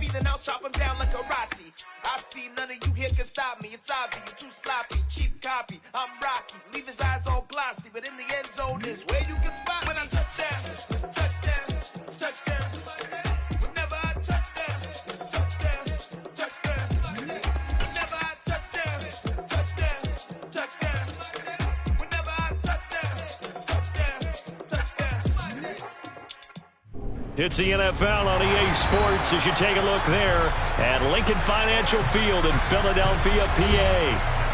cheese and I'll chop them down like karate. I see none of you here can stop me. It's obvious, you're too sloppy, cheap copy. I'm Rocky, leave his eyes all glossy, but in the end zone is where you can spot when I touchdown, touchdown, touchdown. Whenever I touchdown, touchdown, touchdown. Whenever I touchdown, touchdown, touchdown. Whenever I touchdown, touchdown, touchdown. It's the NFL on EA Sports as you take a look there at Lincoln Financial Field in Philadelphia, PA.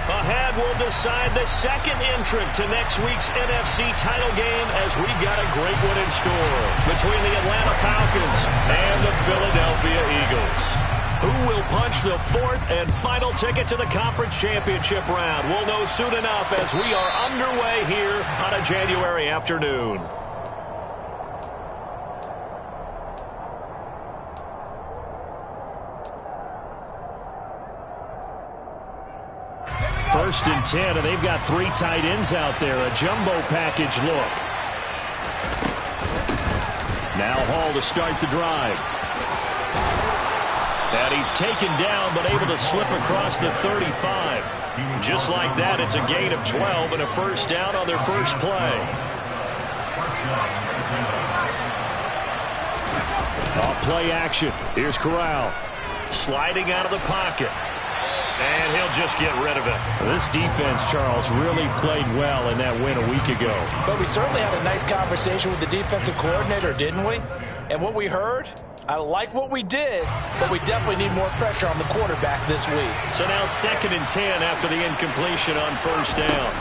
Ahead, we'll decide the second entrant to next week's NFC title game as we've got a great one in store between the Atlanta Falcons and the Philadelphia Eagles. Who will punch the fourth and final ticket to the conference championship round? We'll know soon enough as we are underway here on a January afternoon. First and 10, and they've got three tight ends out there. A jumbo package look. Now Hall to start the drive. And he's taken down, but able to slip across the 35. Just like that, it's a gain of 12 and a first down on their first play. Off play action. Here's Corral. Sliding out of the pocket. And he'll just get rid of it. This defense, Charles, really played well in that win a week ago. But we certainly had a nice conversation with the defensive coordinator, didn't we? And what we heard, I like what we did, but we definitely need more pressure on the quarterback this week. So now 2nd and 10 after the incompletion on first down.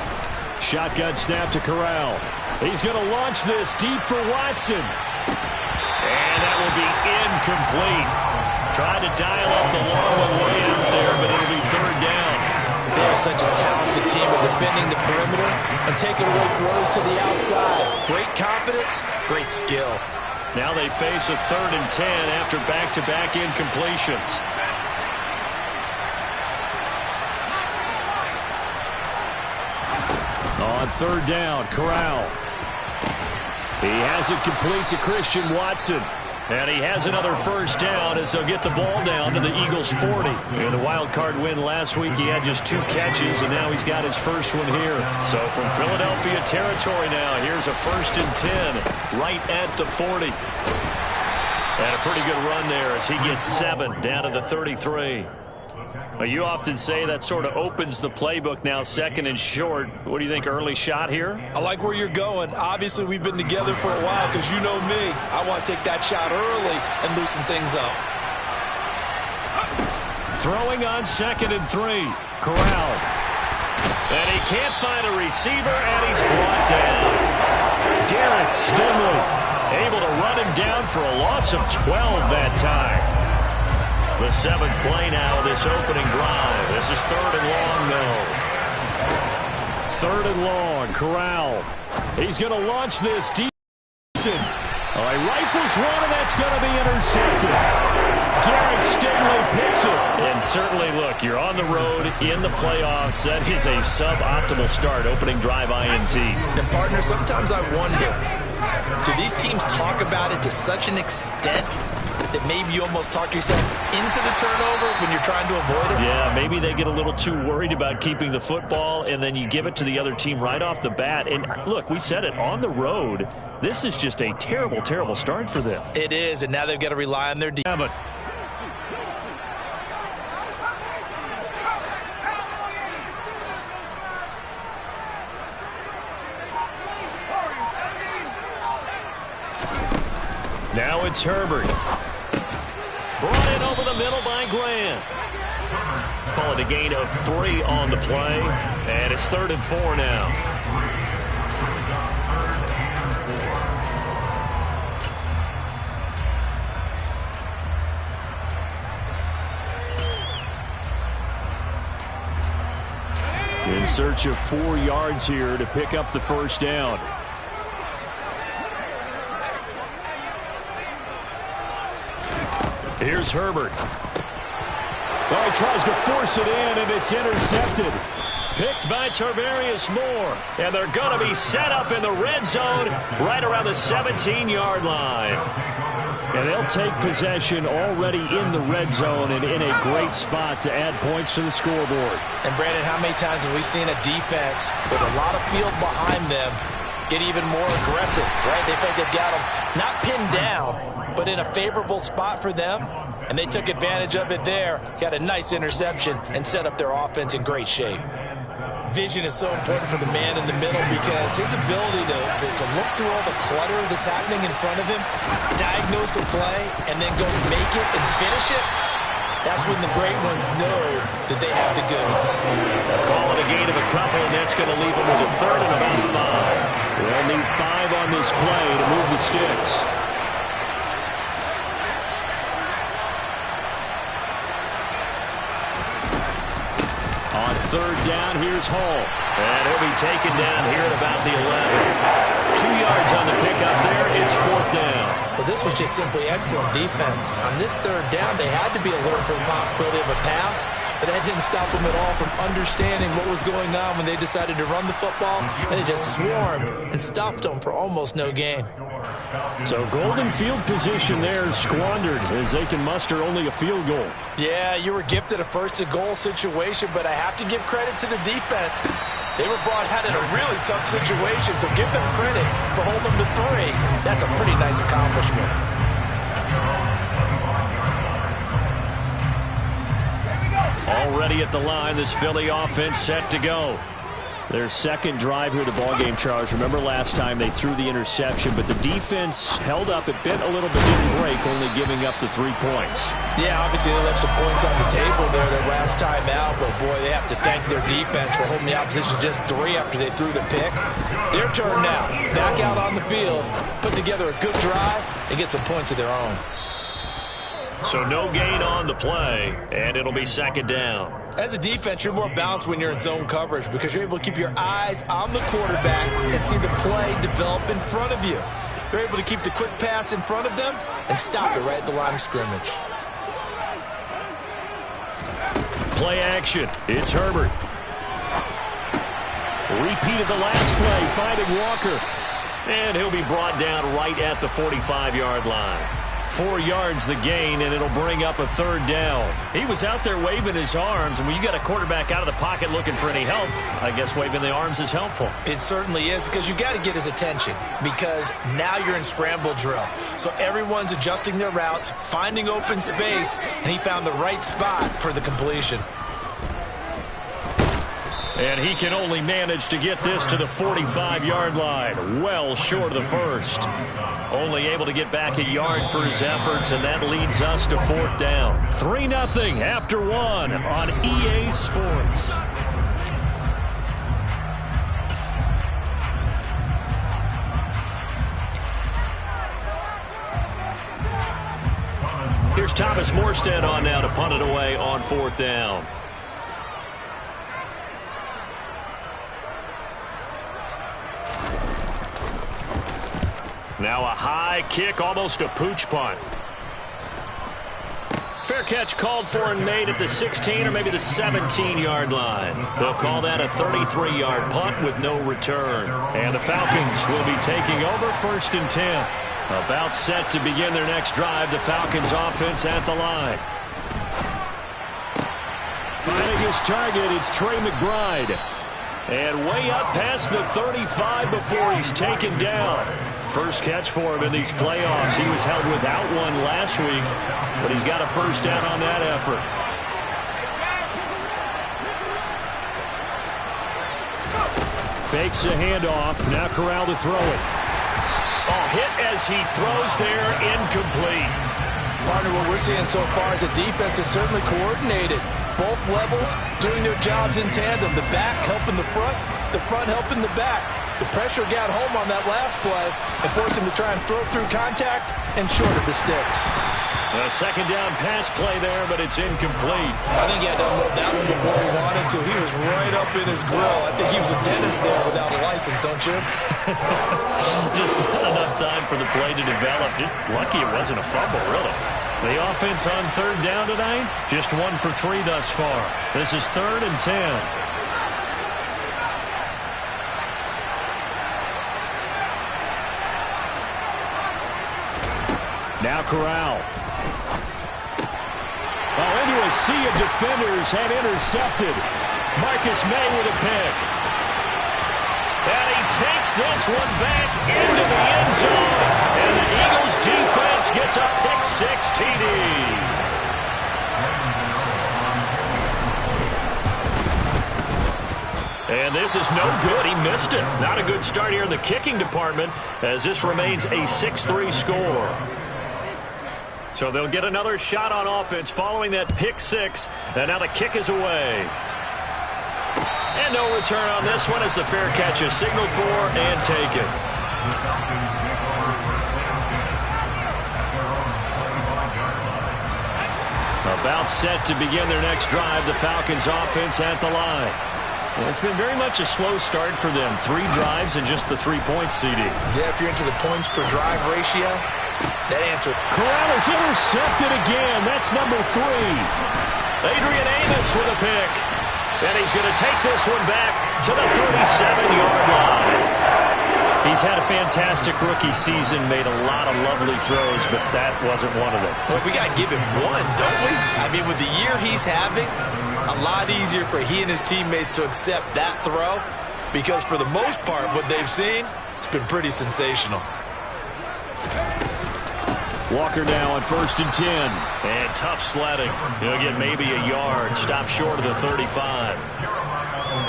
Shotgun snap to Corral. He's going to launch this deep for Watson. And that will be incomplete. Tried to dial up the long one way out there, but it'll be third down. They're such a talented team at defending the perimeter and taking away throws to the outside. Great confidence, great skill. Now they face a 3rd and 10 after back-to-back incompletions. On 3rd down, Corral. He has it complete to Christian Watson. And he has another first down as they'll get the ball down to the Eagles' 40. In the wild card win last week, he had just 2 catches, and now he's got his first one here. So from Philadelphia territory now, here's a 1st and 10 right at the 40. And a pretty good run there as he gets 7 down to the 33. Well, you often say that sort of opens the playbook now, 2nd and short. What do you think, early shot here? I like where you're going. Obviously, we've been together for a while because you know me. I want to take that shot early and loosen things up. Throwing on 2nd and 3. Corral. And he can't find a receiver, and he's brought down. Derek Stingley able to run him down for a loss of 12 that time. The 7th play now of this opening drive. This is 3rd and long, though. 3rd and long, Corral. He's going to launch this deep. He rifles one, and that's going to be intercepted. Derek Stingley picks it. And certainly, look, you're on the road in the playoffs. That is a suboptimal start, opening drive INT. And, partner, sometimes I wonder, do these teams talk about it to such an extent that maybe you almost talk yourself into the turnover when you're trying to avoid it? Yeah, maybe they get a little too worried about keeping the football, and then you give it to the other team right off the bat. And look, we said it, on the road, this is just a terrible, terrible start for them. It is, and now they've got to rely on their defense. Now it's Herbert. Brought in over the middle by Grant. Call it a gain of 3 on the play, and it's 3rd and 4 now. In search of 4 yards here to pick up the first down. Here's Herbert. Well, he tries to force it in, and it's intercepted. Picked by Tarvarius Moore. And they're going to be set up in the red zone right around the 17-yard line. And they'll take possession already in the red zone and in a great spot to add points to the scoreboard. And, Brandon, how many times have we seen a defense with a lot of field behind them get even more aggressive, right? They think they've got them not pinned down, but in a favorable spot for them, and they took advantage of it there, got a nice interception, and set up their offense in great shape. Vision is so important for the man in the middle because his ability to look through all the clutter that's happening in front of him, diagnose a play, and then go make it and finish it, that's when the great ones know that they have the goods. Call it a gain of a couple, and that's going to leave them with a third and about 5. They'll need 5 on this play to move the sticks. On third down, here's Hall. And he'll be taken down here at about the 11. 2 yards on the pickup there. It's 4th down. Well, this was just simply excellent defense. On this third down, they had to be alert for the possibility of a pass, but that didn't stop them at all from understanding what was going on when they decided to run the football, and they just swarmed and stuffed them for almost no gain. So golden field position there squandered as they can muster only a field goal. Yeah, you were gifted a first-and-goal situation, but I have to give credit to the defense. They were brought out in a really tough situation, so give them credit for holding them to 3. That's a pretty nice accomplishment. Already at the line, this Philly offense set to go. Their second drive here, the ballgame, Charles. Remember last time they threw the interception, but the defense held up. It bent a little bit, didn't break, only giving up the 3 points. Yeah, obviously they left some points on the table there their last time out, but boy, they have to thank their defense for holding the opposition just 3 after they threw the pick. Their turn now. Back out on the field, put together a good drive, and get some points of their own. So no gain on the play, and it'll be 2nd down. As a defense, you're more balanced when you're in zone coverage because you're able to keep your eyes on the quarterback and see the play develop in front of you. They're able to keep the quick pass in front of them and stop it right at the line of scrimmage. Play action. It's Herbert. Repeated the last play, finding Walker. And he'll be brought down right at the 45-yard line. 4 yards the gain, and it'll bring up a 3rd down. He was out there waving his arms, and when you got a quarterback out of the pocket looking for any help, I guess waving the arms is helpful. It certainly is, because you got to get his attention, because now you're in scramble drill. So everyone's adjusting their routes, finding open space, and he found the right spot for the completion. And he can only manage to get this to the 45-yard line, well short of the first. Only able to get back a yard for his efforts, and that leads us to 4th down. 3-0 after 1 on EA Sports. Here's Thomas Morstead on now to punt it away on 4th down. Now a high kick, almost a pooch punt. Fair catch called for and made at the 16 or maybe the 17-yard line. They'll call that a 33-yard punt with no return. And the Falcons will be taking over 1st and 10. About set to begin their next drive, the Falcons offense at the line. Finding his target, it's Trey McBride. And way up past the 35 before he's taken down. First catch for him in these playoffs. He was held without one last week, but he's got a 1st down on that effort. Fakes a handoff. Now Corral to throw it. Oh, hit as he throws there, incomplete. Partner, what we're seeing so far is the defense is certainly coordinated. Both levels doing their jobs in tandem. The back helping the front helping the back. The pressure got home on that last play and forced him to try and throw through contact and short of the sticks. A 2nd down pass play there, but it's incomplete. I think he had to unload that one before he wanted to. He was right up in his grill. I think he was a dentist there without a license, don't you? Just not enough time for the play to develop. Just lucky it wasn't a fumble, really. The offense on 3rd down tonight, just 1 for 3 thus far. This is 3rd and 10. Now Corral. Oh, into a sea of defenders and intercepted. Marcus May with a pick. And he takes this one back into the end zone. And the Eagles defense gets a pick-6 TD. And this is no good. He missed it. Not a good start here in the kicking department as this remains a 6-3 score. So they'll get another shot on offense following that pick-6. And now the kick is away. And no return on this one as the fair catch is signaled for and taken. About set to begin their next drive, the Falcons offense at the line. Well, it's been very much a slow start for them. 3 drives and just the 3-point CD. Yeah, if you're into the points per drive ratio, that answer. Corral is intercepted again. That's number 3. Adrian Amos with a pick. And he's going to take this one back to the 37-yard line. He's had a fantastic rookie season, made a lot of lovely throws, but that wasn't one of them. Well, we got to give him one, don't we? I mean, with the year he's having, a lot easier for he and his teammates to accept that throw because for the most part, what they've seen, it's been pretty sensational. Walker now on 1st and 10. And tough sledding. He'll get maybe a yard. Stop short of the 35.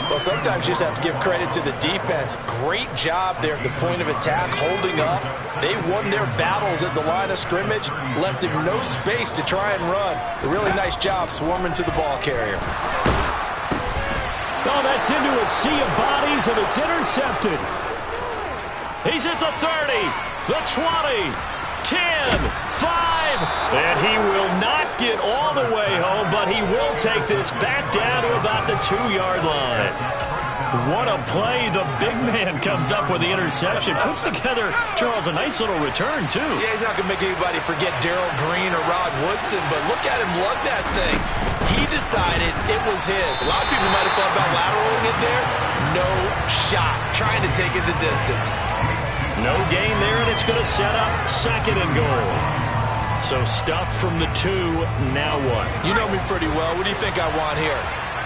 Well, sometimes you just have to give credit to the defense. Great job there at the point of attack, holding up. They won their battles at the line of scrimmage, left him no space to try and run. A really nice job swarming to the ball carrier. Oh, that's into a sea of bodies, and it's intercepted. He's at the 30, the 20. 10, 5, and he will not get all the way home, but he will take this back down to about the 2-yard line. What a play. The big man comes up with the interception. Puts together, Charles, a nice little return, too. Yeah, he's not going to make anybody forget Darrell Green or Rod Woodson, but look at him lug that thing. He decided it was his. A lot of people might have thought about lateraling it there. No shot. Trying to take it the distance. No gain there, and it's going to set up 2nd and goal. So stuff from the 2, now what? You know me pretty well. What do you think I want here?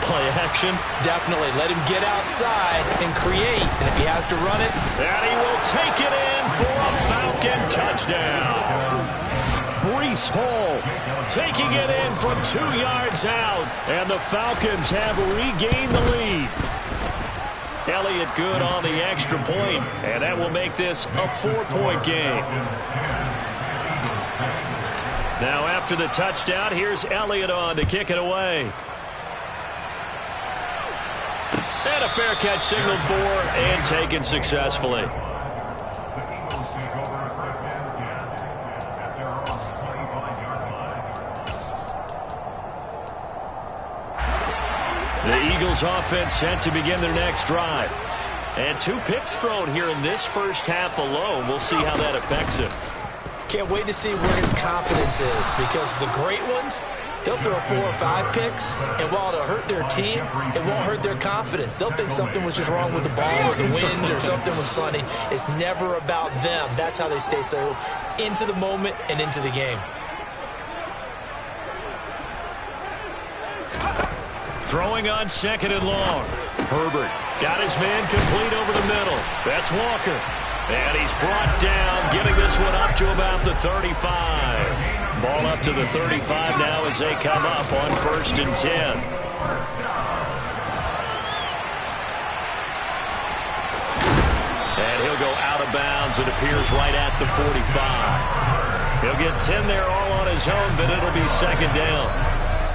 Play action? Definitely. Let him get outside and create. And if he has to run it. And he will take it in for a Falcon touchdown. Breece Hall taking it in from 2 yards out. And the Falcons have regained the lead. Elliott good on the extra point, and that will make this a 4-point game. Now after the touchdown, here's Elliott on to kick it away. And a fair catch signaled for and taken successfully. The Eagles offense set to begin their next drive. And 2 picks thrown here in this first half alone. We'll see how that affects him. Can't wait to see where his confidence is because the great ones, they'll throw 4 or 5 picks, and while it'll hurt their team, it won't hurt their confidence. They'll think something was just wrong with the ball or the wind or something was funny. It's never about them. That's how they stay so into the moment and into the game. Throwing on 2nd and long. Herbert got his man complete over the middle. That's Walker. And he's brought down, getting this one up to about the 35. Ball up to the 35 now as they come up on 1st and 10. And he'll go out of bounds. It appears right at the 45. He'll get 10 there all on his own, but it'll be 2nd down.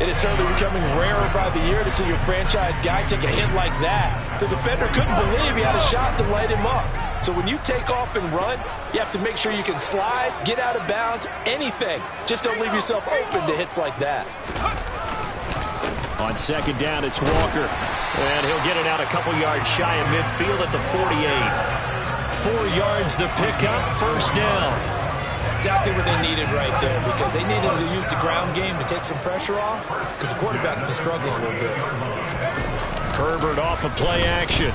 It is certainly becoming rarer by the year to see your franchise guy take a hit like that. The defender couldn't believe he had a shot to light him up. So when you take off and run, you have to make sure you can slide, get out of bounds, anything. Just don't leave yourself open to hits like that. On 2nd down, it's Walker. And he'll get it out a couple yards shy of midfield at the 48. 4 yards the pickup, 1st down. Exactly what they needed right there because they needed to use the ground game to take some pressure off because the quarterback's been struggling a little bit. Herbert off of play action.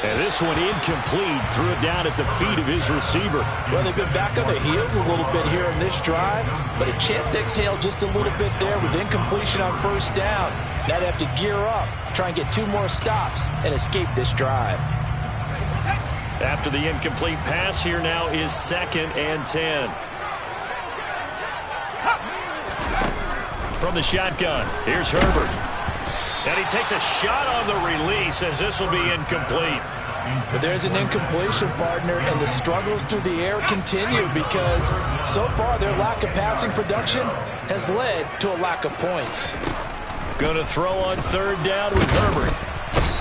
And this one incomplete. Threw it down at the feet of his receiver. Well, they've been back on their heels a little bit here in this drive, but a chance to exhale just a little bit there with incompletion on first down. Now they have to gear up, try and get 2 more stops, and escape this drive. After the incomplete pass, here now is 2nd and 10. From the shotgun, here's Herbert. And he takes a shot on the release as this will be incomplete. But there's an incompletion, partner, and the struggles through the air continue because so far their lack of passing production has led to a lack of points. Going to throw on 3rd down with Herbert.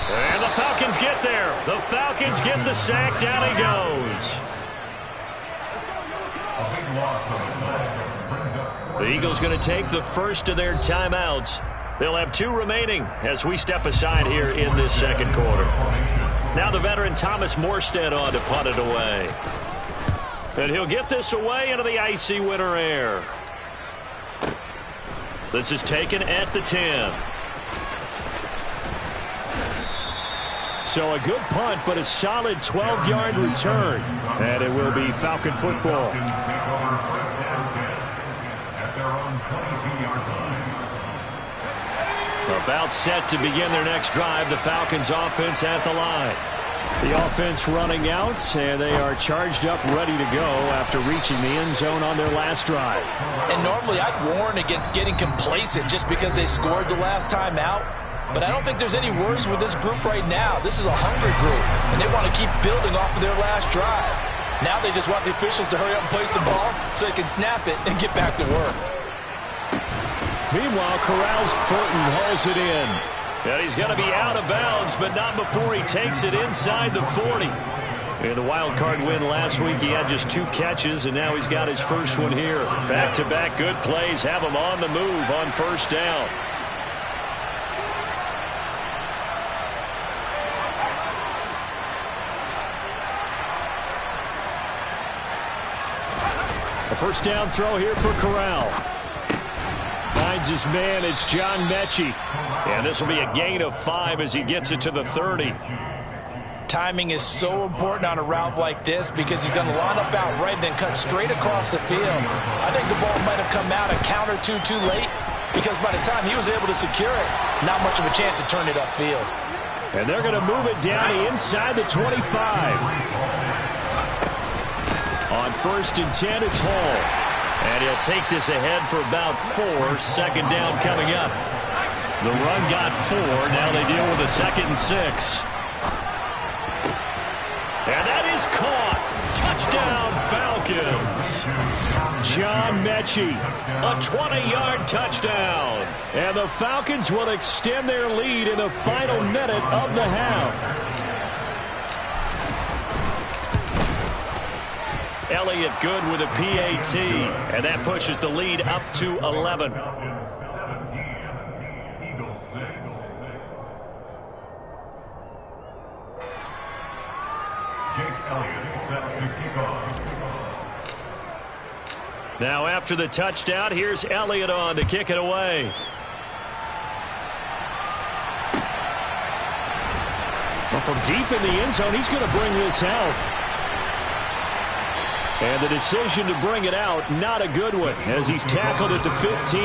And the Falcons get there. The Falcons get the sack. Down he goes. The Eagles going to take the first of their timeouts. They'll have 2 remaining as we step aside here in this second quarter. Now the veteran Thomas Morstead on to punt it away. And he'll get this away into the icy winter air. This is taken at the 10. So a good punt, but a solid 12-yard return. And it will be Falcon football. About set to begin their next drive. The Falcons offense at the line. The offense running out, and they are charged up, ready to go after reaching the end zone on their last drive. And normally I'd warn against getting complacent just because they scored the last time out. But I don't think there's any worries with this group right now. This is a hungry group, and they want to keep building off of their last drive. Now they just want the officials to hurry up and place the ball so they can snap it and get back to work. Meanwhile, Corral's Fulton hauls it in. And he's going to be out of bounds, but not before he takes it inside the 40. In the wild card win last week, he had just 2 catches, and now he's got his first one here. Back-to-back good plays have him on the move on first down. A first down throw here for Corral. Finds his man. It's John Mechie. And this will be a gain of 5 as he gets it to the 30. Timing is so important on a route like this because he's going to line up out right and then cut straight across the field. I think the ball might have come out a count or two too late because by the time he was able to secure it, not much of a chance to turn it upfield. And they're going to move it down inside the 25. On 1st and 10, it's Hall. And he'll take this ahead for about 4. 2nd down coming up. The run got 4. Now they deal with a 2nd and 6. And that is caught. Touchdown, Falcons. John Mechie, a 20-yard touchdown. And the Falcons will extend their lead in the final minute of the half. Elliott good with a PAT, and that pushes the lead up to 11. Now after the touchdown, here's Elliott on to kick it away. Well, from deep in the end zone, he's going to bring this out. And the decision to bring it out, not a good one, as he's tackled at the 15.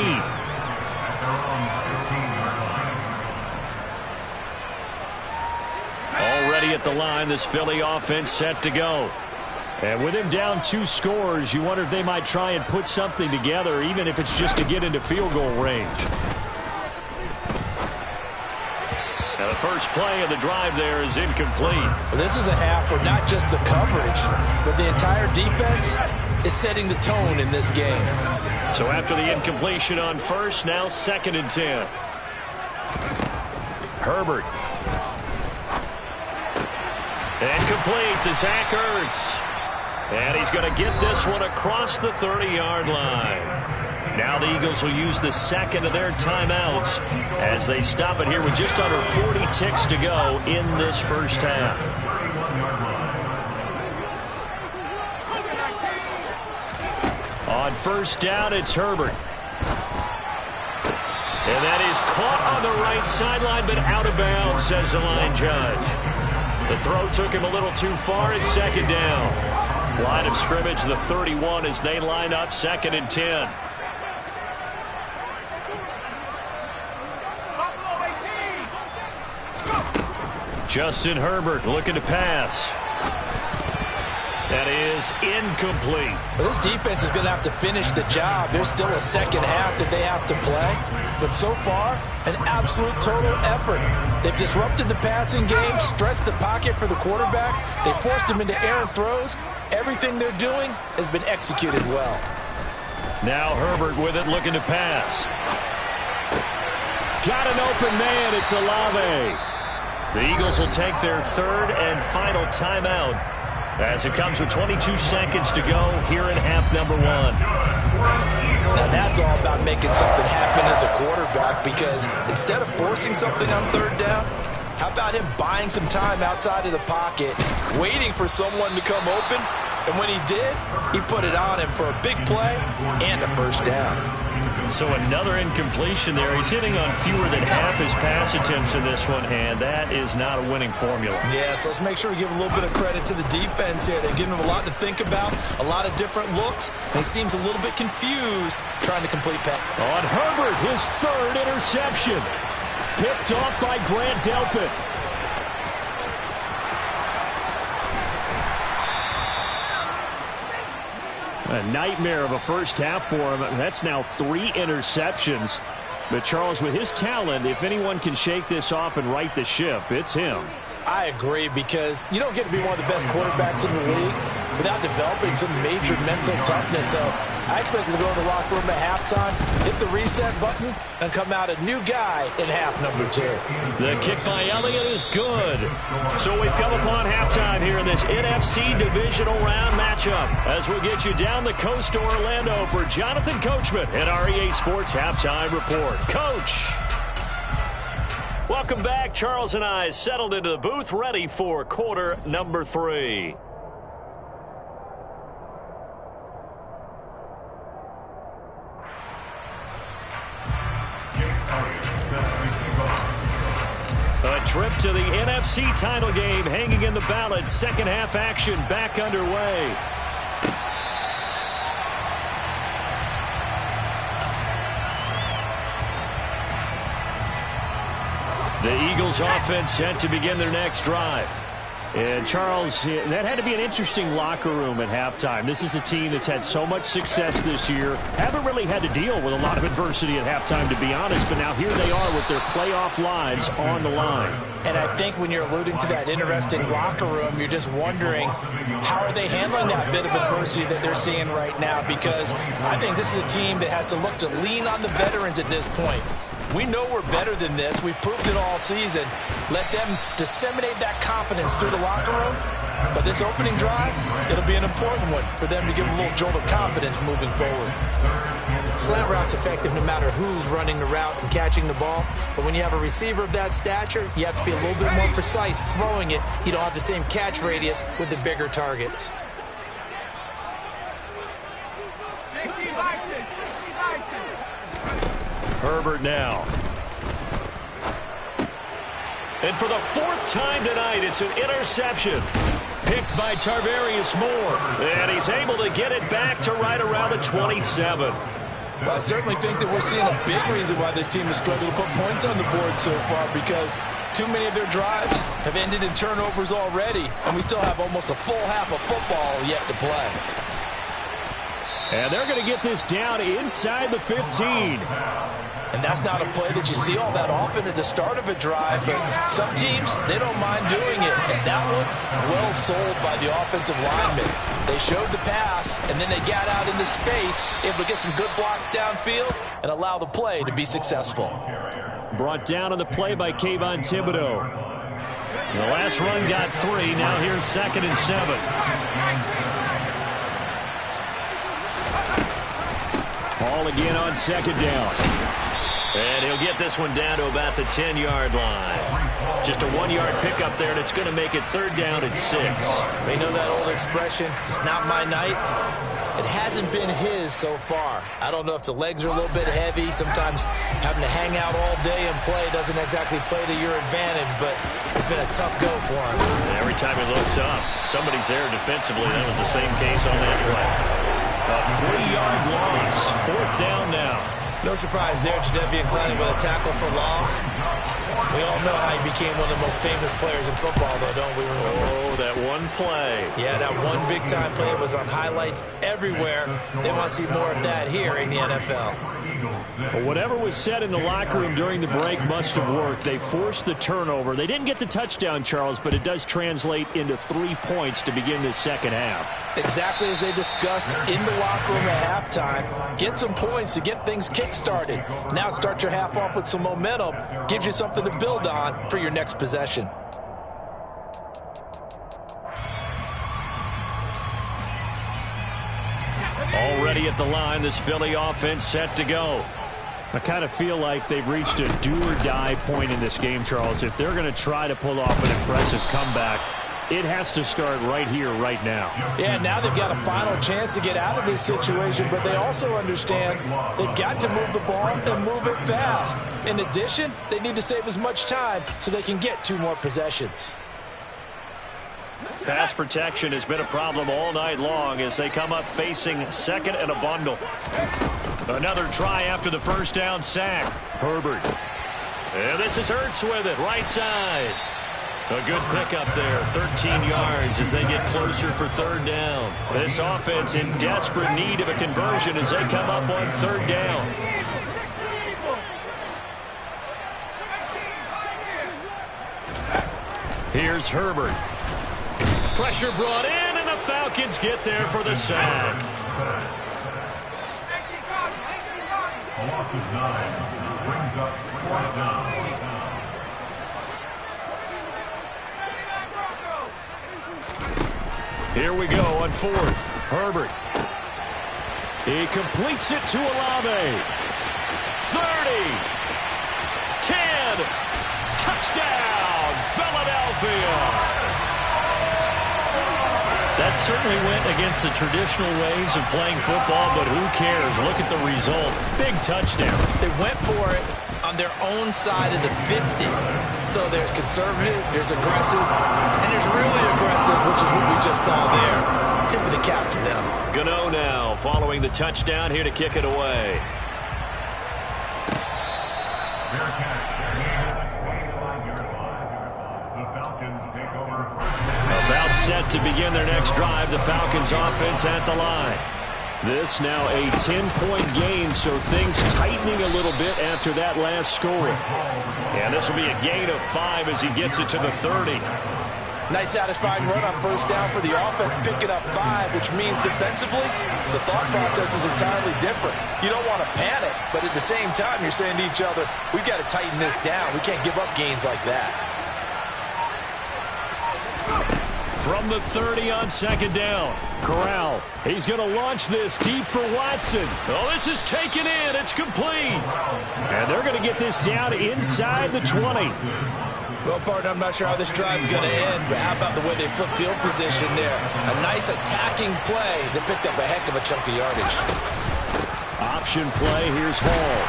Already at the line, this Philly offense set to go. And with him down 2 scores, you wonder if they might try and put something together, even if it's just to get into field goal range. Now the first play of the drive there is incomplete. Well, this is a half where not just the coverage, but the entire defense is setting the tone in this game. So after the incompletion on first, now 2nd and 10. Herbert. And complete to Zach Ertz. And he's going to get this one across the 30-yard line. Now the Eagles will use the 2nd of their timeouts as they stop it here with just under 40 ticks to go in this first half. On first down, it's Herbert. And that is caught on the right sideline, but out of bounds, says the line judge. The throw took him a little too far. It's second down. Line of scrimmage, the 31, as they line up 2nd and 10. Justin Herbert looking to pass. That is incomplete. Well, this defense is going to have to finish the job. There's still a second half that they have to play. But so far, an absolute total effort. They've disrupted the passing game, stressed the pocket for the quarterback. They forced him into errant throws. Everything they're doing has been executed well. Now Herbert with it, looking to pass. Got an open man. It's Olave. The Eagles will take their 3rd and final timeout as it comes with 22 seconds to go here in half number 1. Now that's all about making something happen as a quarterback, because instead of forcing something on 3rd down, how about him buying some time outside of the pocket, waiting for someone to come open, and when he did, he put it on him for a big play and a 1st down. So another incompletion there. He's hitting on fewer than half his pass attempts in this one, and that is not a winning formula. Yeah, so let's make sure we give a little bit of credit to the defense here. They're giving him a lot to think about, a lot of different looks, and he seems a little bit confused trying to complete pass. On Herbert, his 3rd interception. Picked off by Grant Delpit. A nightmare of a first half for him. That's now 3 interceptions. But Charles, with his talent, if anyone can shake this off and right the ship, it's him. I agree, because you don't get to be one of the best quarterbacks in the league without developing some major mental toughness. So I expect him to go in the locker room at halftime, hit the reset button, and come out a new guy in half number 2. The kick by Elliott is good. So we've come upon halftime here in this NFC divisional round matchup as we get you down the coast to Orlando for Jonathan Coachman at our EA Sports Halftime Report. Coach! Welcome back. Charles and I settled into the booth, ready for quarter number 3. A trip to the NFC title game hanging in the balance. Second half action back underway. The Eagles offense set to begin their next drive. And Charles, that had to be an interesting locker room at halftime. This is a team that's had so much success this year. Haven't really had to deal with a lot of adversity at halftime, to be honest. But now here they are with their playoff lives on the line. And I think when you're alluding to that interesting locker room, you're just wondering, how are they handling that bit of adversity that they're seeing right now? Because I think this is a team that has to look to lean on the veterans at this point. We know we're better than this. We've proved it all season. Let them disseminate that confidence through the locker room. But this opening drive, it'll be an important one for them to give them a little jolt of confidence moving forward. Slant route's effective no matter who's running the route and catching the ball. But when you have a receiver of that stature, you have to be a little bit more precise throwing it. You don't have the same catch radius with the bigger targets. 60 boxes, 60 boxes. Herbert now. And for the 4th time tonight, it's an interception. Picked by Tarvarius Moore. And he's able to get it back to right around the 27. Well, I certainly think that we're seeing a big reason why this team has struggled to put points on the board so far, because too many of their drives have ended in turnovers already, and we still have almost a full half of football yet to play. And they're going to get this down inside the 15. And that's not a play that you see all that often at the start of a drive, but some teams, they don't mind doing it. And that one, well sold by the offensive lineman. They showed the pass, and then they got out into space, able to get some good blocks downfield and allow the play to be successful. Brought down on the play by Kayvon Thibodeau. The last run got 3. Now here's 2nd and 7. Ball again on 2nd down. And he'll get this one down to about the 10-yard line. Just a 1-yard pickup there, and it's going to make it 3rd down and 6. They know that old expression, it's not my night. It hasn't been his so far. I don't know if the legs are a little bit heavy. Sometimes having to hang out all day and play doesn't exactly play to your advantage, but it's been a tough go for him. Every time he looks up, somebody's there defensively. That was the same case on that play. A 3-yard loss. 4th down now. No surprise there, Jadeveon Clowney with a tackle for loss. We all know how he became one of the most famous players in football, though, don't we? Oh, that one play. Yeah, that one big-time play was on highlights everywhere. They want to see more of that here in the NFL. Well, whatever was said in the locker room during the break must have worked. They forced the turnover. They didn't get the touchdown, Charles, but it does translate into 3 points to begin this second half. Exactly as they discussed in the locker room at halftime. Get some points to get things kick-started. Now start your half off with some momentum. Gives you something to build on for your next possession. Already at the line, this Philly offense set to go. I kind of feel like they've reached a do-or-die point in this game, Charles. If they're going to try to pull off an impressive comeback, it has to start right here, right now. Yeah, now they've got a final chance to get out of this situation, but they also understand they've got to move the ball and move it fast. In addition, they need to save as much time so they can get 2 more possessions. Pass protection has been a problem all night long as they come up facing second and a bundle. Another try after the first down sack. Herbert. And this is Ertz with it, right side. A good pickup there, 13 yards as they get closer for 3rd down. This offense in desperate need of a conversion as they come up on 3rd down. Here's Herbert. Pressure brought in, and the Falcons get there for the sack. A loss of 9 brings up 4th down. Here we go on 4th. Herbert. He completes it to Olave. 30. 10. Touchdown, Philadelphia. That certainly went against the traditional ways of playing football, but who cares? Look at the result. Big touchdown. They went for it on their own side of the 50. So there's conservative, there's aggressive, and there's really aggressive, which is what we just saw there. Tip of the cap to them. Gano now following the touchdown here to kick it away. About set to begin their next drive, the Falcons offense at the line. This now a 10-point gain, so things tightening a little bit after that last score. And this will be a gain of 5 as he gets it to the 30. Nice satisfying run on 1st down for the offense, picking up 5, which means defensively, the thought process is entirely different. You don't want to panic, but at the same time, you're saying to each other, we've got to tighten this down. We can't give up gains like that. From the 30 on 2nd down, Corral. He's going to launch this deep for Watson. Oh, this is taken in. It's complete. And they're going to get this down inside the 20. Well, partner, I'm not sure how this drive's going to end, but how about the way they flip field position there? A nice attacking play that picked up a heck of a chunk of yardage. Option play. Here's Hall.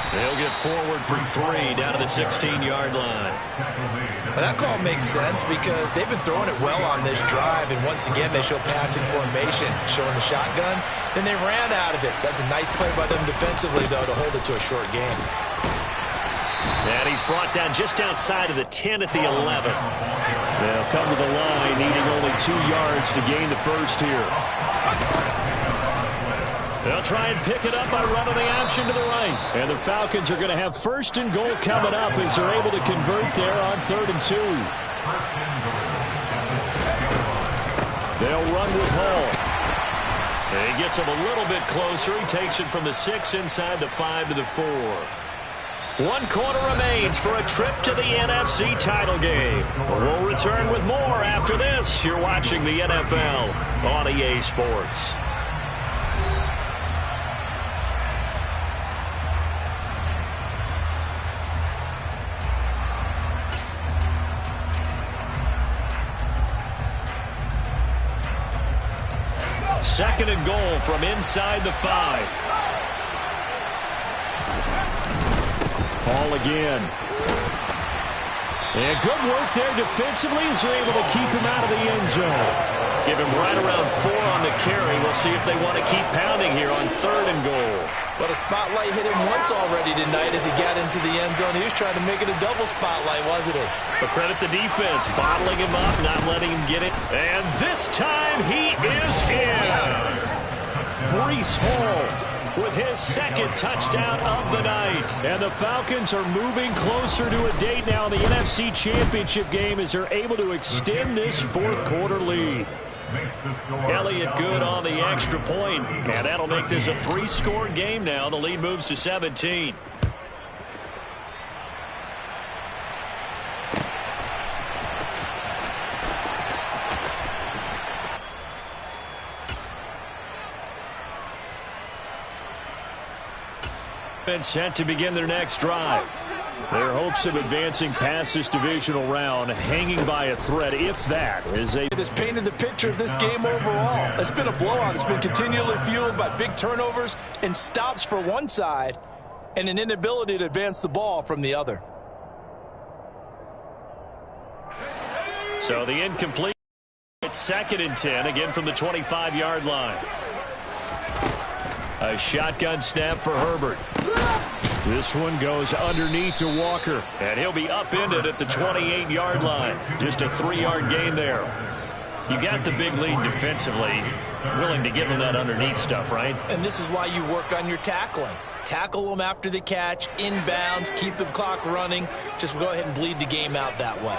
They'll get forward for 3 down to the 16-yard line. Well, that call makes sense because they've been throwing it well on this drive, and once again they show passing formation, showing the shotgun. Then they ran out of it. That's a nice play by them defensively, though, to hold it to a short game. And he's brought down just outside of the 10 at the 11. They'll come to the line, needing only 2 yards to gain the first here. They'll try and pick it up by running the option to the right. And the Falcons are going to have 1st and goal coming up as they're able to convert there on 3rd and 2. They'll run with Hall. He gets him a little bit closer. He takes it from the 6 inside the 5 to the 4. 1 quarter remains for a trip to the NFC title game. We'll return with more after this. You're watching the NFL on EA Sports. 2nd and goal from inside the 5. Ball again. And good work there defensively as they're able to keep him out of the end zone. Give him right around 4 on the carry. We'll see if they want to keep pounding here on 3rd and goal. But a spotlight hit him once already tonight as he got into the end zone. He was trying to make it a double spotlight, wasn't he? But credit the defense, bottling him up, not letting him get it. And this time he is in. Breece Hall with his 2nd touchdown of the night. And the Falcons are moving closer to a date now in the NFC Championship game as they're able to extend this 4th quarter lead. Elliott good on the extra point, and that'll make this a 3-score game now. The lead moves to 17. Been set to begin their next drive. Their hopes of advancing past this divisional round hanging by a thread, if that, as they... It has painted the picture of this game overall. It's been a blowout. It's been continually fueled by big turnovers and stops for one side and an inability to advance the ball from the other. So the incomplete. It's 2nd and 10, again from the 25-yard line. A shotgun snap for Herbert. This one goes underneath to Walker, and he'll be upended at the 28-yard line. Just a 3-yard gain there. You got the big lead defensively, willing to give him that underneath stuff, right? And this is why you work on your tackling. Tackle them after the catch, inbounds, keep the clock running. Just go ahead and bleed the game out that way.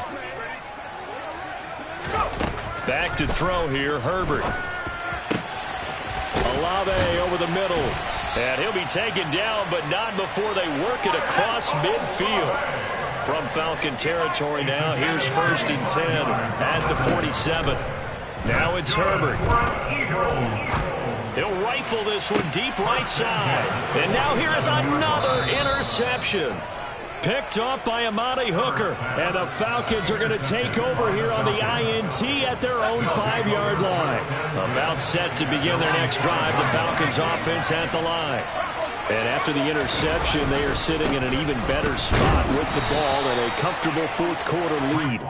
Back to throw here, Herbert. Olave over the middle. And he'll be taken down, but not before they work it across midfield. From Falcon territory now, here's 1st and 10 at the 47. Now it's Herbert. He'll rifle this one deep right side. And now here is another interception. Picked off by Amani Hooker. And the Falcons are going to take over here on the INT at their own 5-yard line. About set to begin their next drive. The Falcons offense at the line. And after the interception, they are sitting in an even better spot with the ball and a comfortable 4th quarter lead.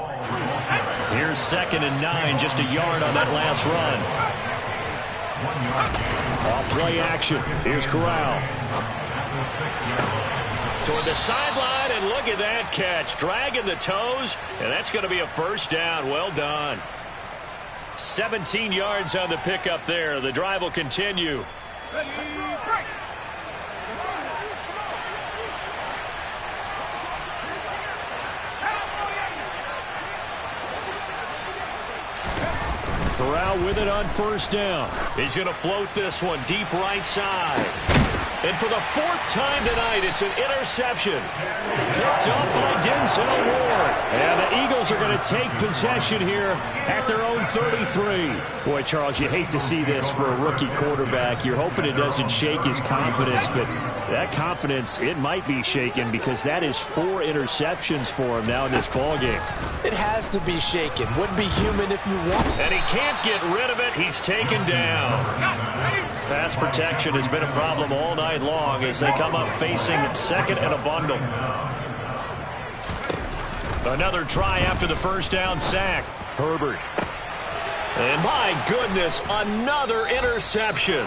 Here's 2nd and 9, just a yard on that last run. Off play action. Here's Corral. Toward the sideline, and look at that catch. Dragging the toes, and that's going to be a 1st down. Well done. 17 yards on the pickup there. The drive will continue. Corral with it on 1st down. He's going to float this one deep right side. And for the 4th time tonight, it's an interception. Picked up by Denzel Ward. And the Eagles are going to take possession here at their own 33. Boy, Charles, you hate to see this for a rookie quarterback. You're hoping it doesn't shake his confidence, but that confidence, it might be shaken because that is 4 interceptions for him now in this ballgame. It has to be shaken. Wouldn't be human if you want. And he can't get rid of it. He's taken down. Pass protection has been a problem all night long as they come up facing 2nd and a bundle. Another try after the 1st down sack. Herbert. And my goodness, another interception.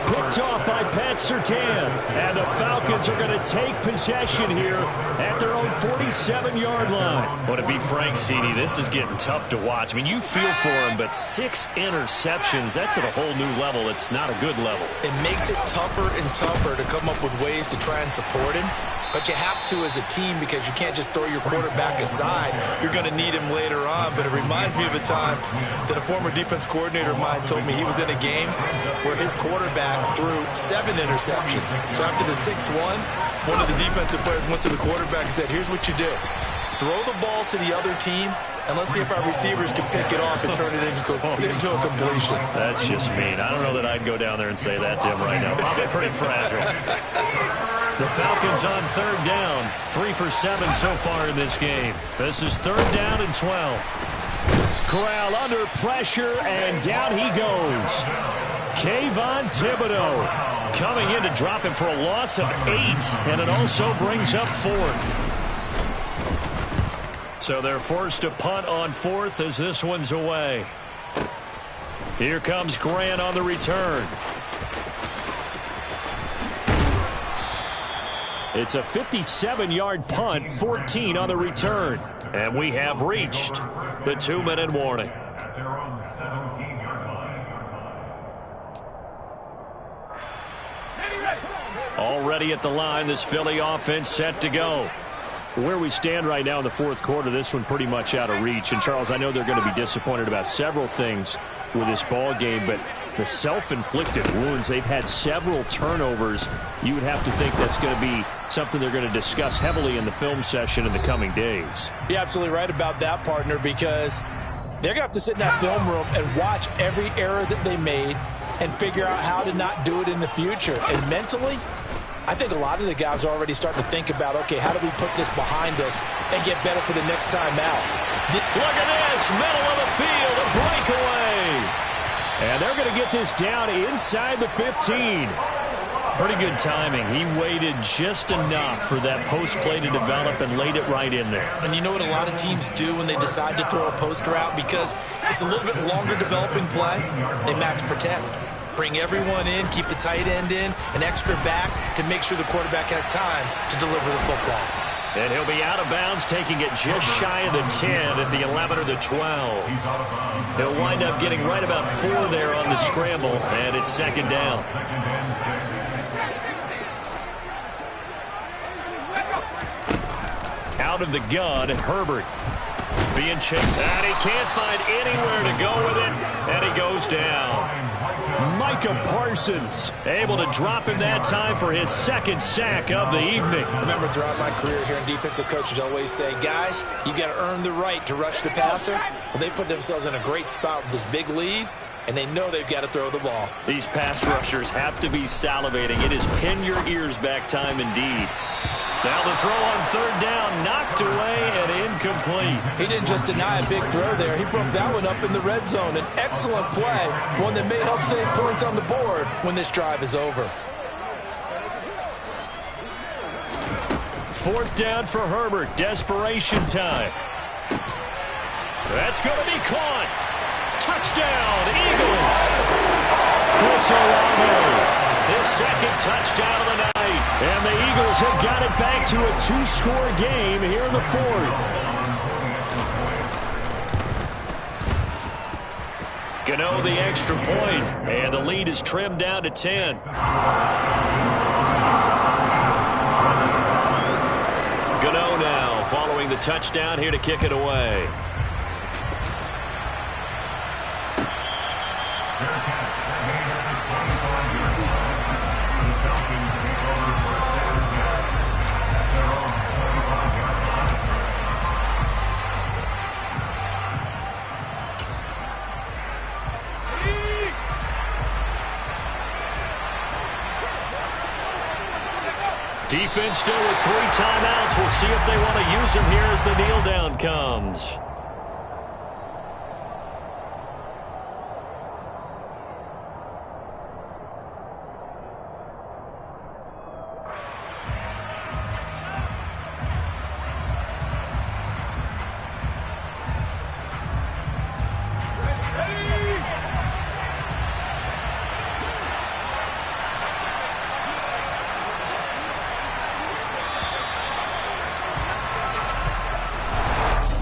Picked off by Pat Surtain. And the Falcons are going to take possession here at their own 47-yard line. Well, to be frank, CD, this is getting tough to watch. I mean, you feel for him, but 6 interceptions, that's at a whole new level. It's not a good level. It makes it tougher and tougher to come up with ways to try and support him. But you have to as a team because you can't just throw your quarterback aside. You're going to need him later on. But it reminds me of a time that a former defense coordinator of mine told me he was in a game where his quarterback threw 7 interceptions. So after the 6-1, one of the defensive players went to the quarterback and said, here's what you do. Throw the ball to the other team, and let's see if our receivers can pick it off and turn it into a completion. That's just mean. I don't know that I'd go down there and say that to him right now. Probably pretty fragile. The Falcons on 3rd down. 3 for 7 so far in this game. This is 3rd down and 12. Corral under pressure, and down he goes. Kayvon Thibodeau coming in to drop him for a loss of 8, and it also brings up 4th. So they're forced to punt on 4th as this one's away. Here comes Grant on the return. It's a 57-yard punt, 14 on the return. And we have reached the 2-minute warning. Already at the line, this Philly offense set to go. Where we stand right now in the 4th quarter, this one pretty much out of reach. And, Charles, I know they're going to be disappointed about several things with this ball game, but the self-inflicted wounds, they've had several turnovers. You would have to think that's going to be something they're going to discuss heavily in the film session in the coming days. You're absolutely right about that, partner, because they're going to have to sit in that film room and watch every error that they made and figure out how to not do it in the future. And mentally, I think a lot of the guys are already starting to think about, okay, how do we put this behind us and get better for the next time out? Look at this, middle of the field, a breakaway. And they're going to get this down inside the 15. Pretty good timing. He waited just enough for that post play to develop and laid it right in there. And you know what a lot of teams do when they decide to throw a post route? Because it's a little bit longer developing play, they max protect. Bring everyone in, keep the tight end in, an extra back to make sure the quarterback has time to deliver the football. And he'll be out of bounds, taking it just shy of the 10 at the 11 or the 12. He'll wind up getting right about 4 there on the scramble, and it's 2nd down. Out of the gun, Herbert being chased, and he can't find anywhere to go with it, and he goes down. Micah Parsons able to drop him that time for his 2nd sack of the evening. I remember throughout my career here in defensive coaches always say, guys, you got to earn the right to rush the passer. Well, they put themselves in a great spot with this big lead, and they know they've got to throw the ball. These pass rushers have to be salivating. It is pin your ears back time indeed. Now the throw on 3rd down, knocked away and incomplete. He didn't just deny a big throw there. He broke that one up in the red zone. An excellent play, one that may help save points on the board when this drive is over. 4th down for Herbert. Desperation time. That's going to be caught. Touchdown, Eagles. Chris Olave, his 2nd touchdown of the night. And the Eagles have got it back to a 2-score game here in the 4th. Gano the extra point, and the lead is trimmed down to 10. Gano now following the touchdown here to kick it away. Defense still with 3 timeouts. We'll see if they want to use them here as the kneel down comes.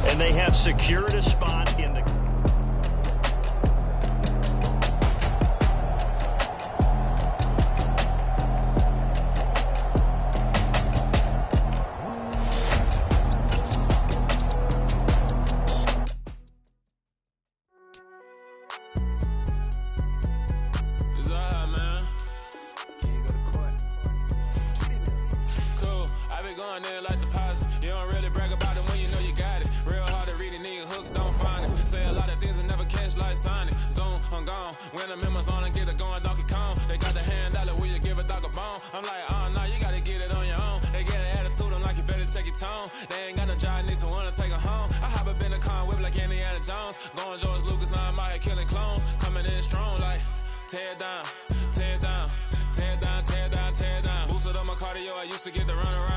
And they have secured a spot in the... tear it down, tear it down, tear it down, tear it down, tear it down. Boosted up my cardio, I used to get the run around.